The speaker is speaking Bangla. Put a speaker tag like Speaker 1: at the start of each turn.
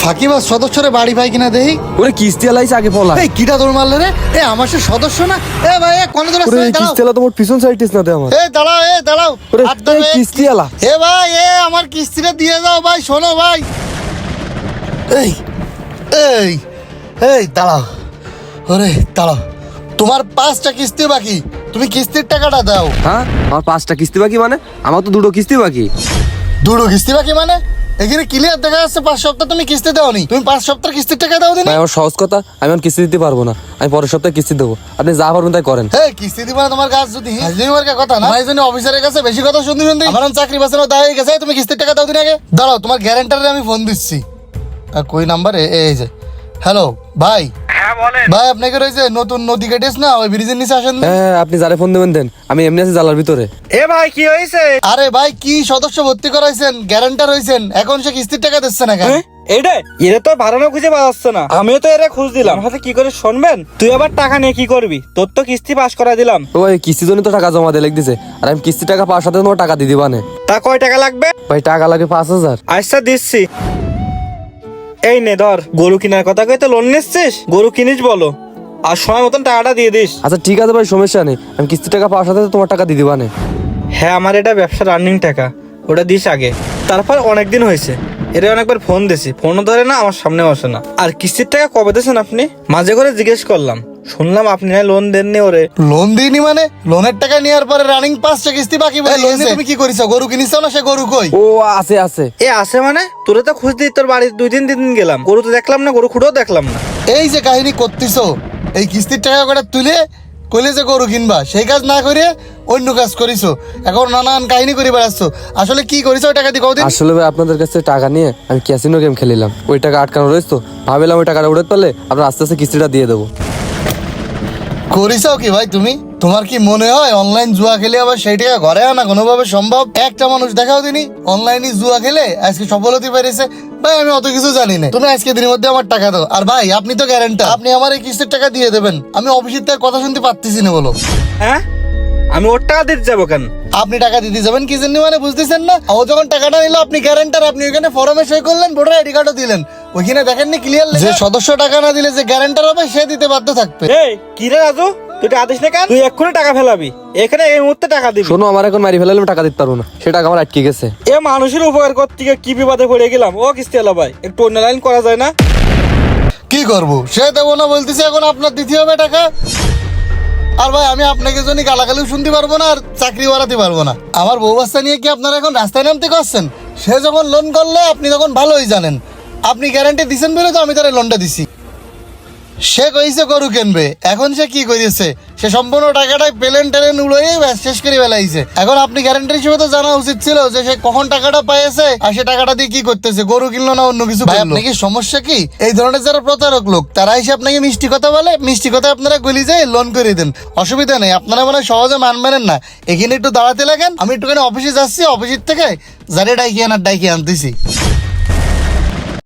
Speaker 1: ফাঁকিবাজ সদস্যরে বাড়ি পাই কিনা দেই।
Speaker 2: ওরে কিস্তি আলাইছে আগে পলা।
Speaker 1: এই কিটা তোর মারলে রে? এ আমার সে সদস্য না। এ ভাই এ কোন ধরে
Speaker 2: ওরে
Speaker 1: দাঁড়াও।
Speaker 2: কিস্তি আলা তোমার পিছন সাইডটিস না দে আমার।
Speaker 1: এ দাঁড়াও
Speaker 2: ওরে
Speaker 1: হাত ধরে।
Speaker 2: কিস্তি আলা।
Speaker 1: এ ভাই এ আমার কিস্তিটা দিয়ে দাও ভাই, শোনো ভাই। এই এই এই দাঁড়াও, ওরে দাঁড়াও, তোমার 5টা কিস্তি বাকি, তুমি কিস্তির টাকাটা দাও।
Speaker 2: হ্যাঁ আমার 5টা কিস্তি বাকি মানে? আমার তো 2টো কিস্তি বাকি।
Speaker 1: 2টো কিস্তি বাকি মানে? এখানে ক্লিয়ার দেখা যাচ্ছে 5 সপ্তাহ তুমি কিস্তি দাওনি। তুমি 5 সপ্তাহ কিস্তির টাকা দাও দিন।
Speaker 2: ভাই আমার সহজ কথা, আমি এখন কিস্তি দিতে পারবো না, আমি পরের সপ্তাহে কিস্তি দেবো, আপনি যা পারবেন তাই করেন।
Speaker 1: হে কিস্তি দিবা না তোমার কাজ যদি হাজরিমার কথা না, ভাই জানি অফিসারের কাছে বেশি কথা শুনতে শুনতে আমার চাকরি বাঁচানো দায় হয়ে গেছে। তুমি কিস্তির টাকা দাও দিন আগে। দাঁড়াও, তোমার গ্যারান্টারে আমি ফোন দিচ্ছি। কই নাম্বার? এই যে। হ্যালো ভাই।
Speaker 3: হ্যাঁ বলেন।
Speaker 1: ভাই আপনাকে রয়েছে নতুন নদী কেটেস না, ওই ব্রিজের নিচে আসেন।
Speaker 2: হ্যাঁ আপনি যারে ফোন দেবেন দেন, আমি এমনি আছি জালার ভিতরে।
Speaker 3: এ ভাই কি হয়েছে?
Speaker 1: আরে ভাই কি সদস্য ভর্তি করাইছেন, গ্যারান্টার হয়েছেন, এখন সে কিস্তির টাকা দিচ্ছে না কেন?
Speaker 3: এটাই এরা তো বাড়ানো খুঁজে পাচ্ছে না, আমিও তো এরা খুঁজ দিলাম। আমার হাতে কি করে শুনবেন? তুই আবার টাকা নিয়ে কি করবি? তোর তো কিস্তি পাস করা দিলাম।
Speaker 2: ও ভাই কিস্তির জন্য তো টাকা জমা দিয়ে লিখ দিছে, আর আমি কিস্তি টাকা পাওয়ার সাথে তোমার টাকা দিয়ে দিবা না।
Speaker 3: তা কয় টাকা লাগবে?
Speaker 2: ভাই টাকা লাগে 5,000।
Speaker 3: আচ্ছা দিচ্ছি। এই নে ধর, গরু কেনার কথা কই তো লোন নিচ্ছিস? গরু কিনিস বলো, আর সময় মতন টাকাটা দিয়ে দিস।
Speaker 2: আচ্ছা ঠিক আছে ভাই, সমস্যা নেই, আমি কিস্তি টাকা পাওয়ার সাথে তোমার টাকা দিয়ে দিবা না।
Speaker 3: হ্যাঁ আমার এটা ব্যবসা রানিং টাকা, ওটা দিস আগে। তারপর অনেকদিন হয়েছে, এর অনেকবার ফোন দিছি, ফোনও ধরে না, আমার সামনে বসে না। আর কিস্তির টাকা কবে দিয়েছেন আপনি? মাঝে করে জিজ্ঞেস করলাম, শুনলাম আপনি না লোন দেননি ওরে।
Speaker 1: লোন দিইনি মানে? লোনের টাকা নেওয়ার পরে রানিং 5টা কিস্তি বাকি বলে গেছে। তুমি কি করিছো? গরু কিনিছো না? সে গরু কই?
Speaker 2: ও আছে আছে।
Speaker 3: এ আছে মানে? তোরে তো খুঁজ দিই, তোর বাড়ি 2 দিন গেলাম, গরু তো দেখলাম না, গরু খুঁড়েও দেখলাম না।
Speaker 1: এই যে কাহিনী করতেছো, এই কিস্তির টাকা করে তুলে কইলে যে গরু কিনবা, সেই কাজ না করে অন্য কাজ করিছো। এখন নানান কাহিনী করে বেড়াচ্ছ। আসলে কি করিছো ওই টাকা দিয়ে কদিন?
Speaker 2: আসলে ভাই আপনাদের কাছে টাকা নিয়ে আমি ক্যাসিনো গেম খেলিলাম, ওই টাকা আটকানো রয়েছে তো, ভাবিলাম ওই টাকাটা উড়াতে পারলে আপনার আস্তে আস্তে কিস্তিটা দিয়ে দেবো।
Speaker 1: করিছো কি ভাই তুমি? তোমার কি মনে হয় অনলাইন জুয়া খেলে আবার সেই টাকা ঘরে আনা কোনোভাবে সম্ভব? একটা মানুষ দেখাও দিনই অনলাইনে জুয়া খেলে আজকে সফল হতে পেরেছে। ভাই আমি অত কিছু জানি না, তুমি আজকে দিনের মধ্যে আমার টাকা দাও। আর ভাই আপনি তো গ্যারান্টার, আপনি আমার এই কিস্তির টাকা দিয়ে দেবেন। আমি অফিসের থেকে কথা শুনতে পারতেছি না। বলো
Speaker 3: হ্যাঁ আমি ওর টাকা দিতে যাবো কেন?
Speaker 1: আপনি টাকা দিতে যাবেন কি জন্য মানে বুঝতেছেন না? ও যখন টাকাটা নিল, আপনি গ্যারান্টার, আপনি ওইখানে ফর্মে সই করলেন, ভোটার আইডি কার্ডও দিলেন। ওইখানে দেখেননি ক্লিয়ার যে সদস্য টাকা না দিলে যে গ্যারান্টার হবে সে দিতে বাধ্য থাকবে।
Speaker 3: এই কি রে রাজু, তুই টাকা দিস না কেন? তুই এক্ষুনি টাকা ফেলাবি, এখানে এই মুহূর্তে টাকা দিবি।
Speaker 2: শোনো আমার এখন মারি ফেলালে আমি টাকা দিতে পারবো না, সে টাকা আমার আটকে গেছে।
Speaker 3: এ মানুষের উপকার করতে গিয়ে কি বিপদে পড়ে গেলাম। ও কিস্তি এলো ভাই, একটু অন্য লাইন করা যায় না?
Speaker 1: কি করবো, সে দেবো না বলতেছে, এখন আপনার দিতে হবে টাকা। আর ভাই আমি আপনাকে জন্য গালাগালিও শুনতে পারবো না, আর চাকরি বাড়াতে পারবো না। আমার বউ বাচ্চা নিয়ে কি আপনারা এখন রাস্তায় নামতে করছেন? সে যখন লোন করলে আপনি তখন ভালোই জানেন, আপনি গ্যারান্টি দিচ্ছেন বলে তো আমি তার লোনটা দিছি। সে কইছে গরু কিনবে, এখন সে কি করেছে? সে সম্পূর্ণ টাকাটাই প্লেন টেলেন উড়িয়ে শেষ করে ফেলাইছে। এখন আপনি গ্যারান্টি হিসেবে তো জানা উচিত ছিল যে সে কখন টাকাটা পাইছে, আর সে টাকাটা দিয়ে কি করতেছে, গরু কিনলো না অন্য কিছু। ভাই আপনাকে সমস্যা কি? এই ধরনের যারা প্রতারক লোক তারা এসে আপনাকে মিষ্টি কথা বলে, মিষ্টি কথা আপনারা গলি যায় লোন করে দেন, অসুবিধা নেই। আপনারা মানে সহজে মানবেন না, এখানে একটু দাঁড়াতে লাগেন, আমি একটুখানি অফিসে যাচ্ছি, অফিসের থেকে যারে ডাইকি আনার ডাইকি আনতেছি।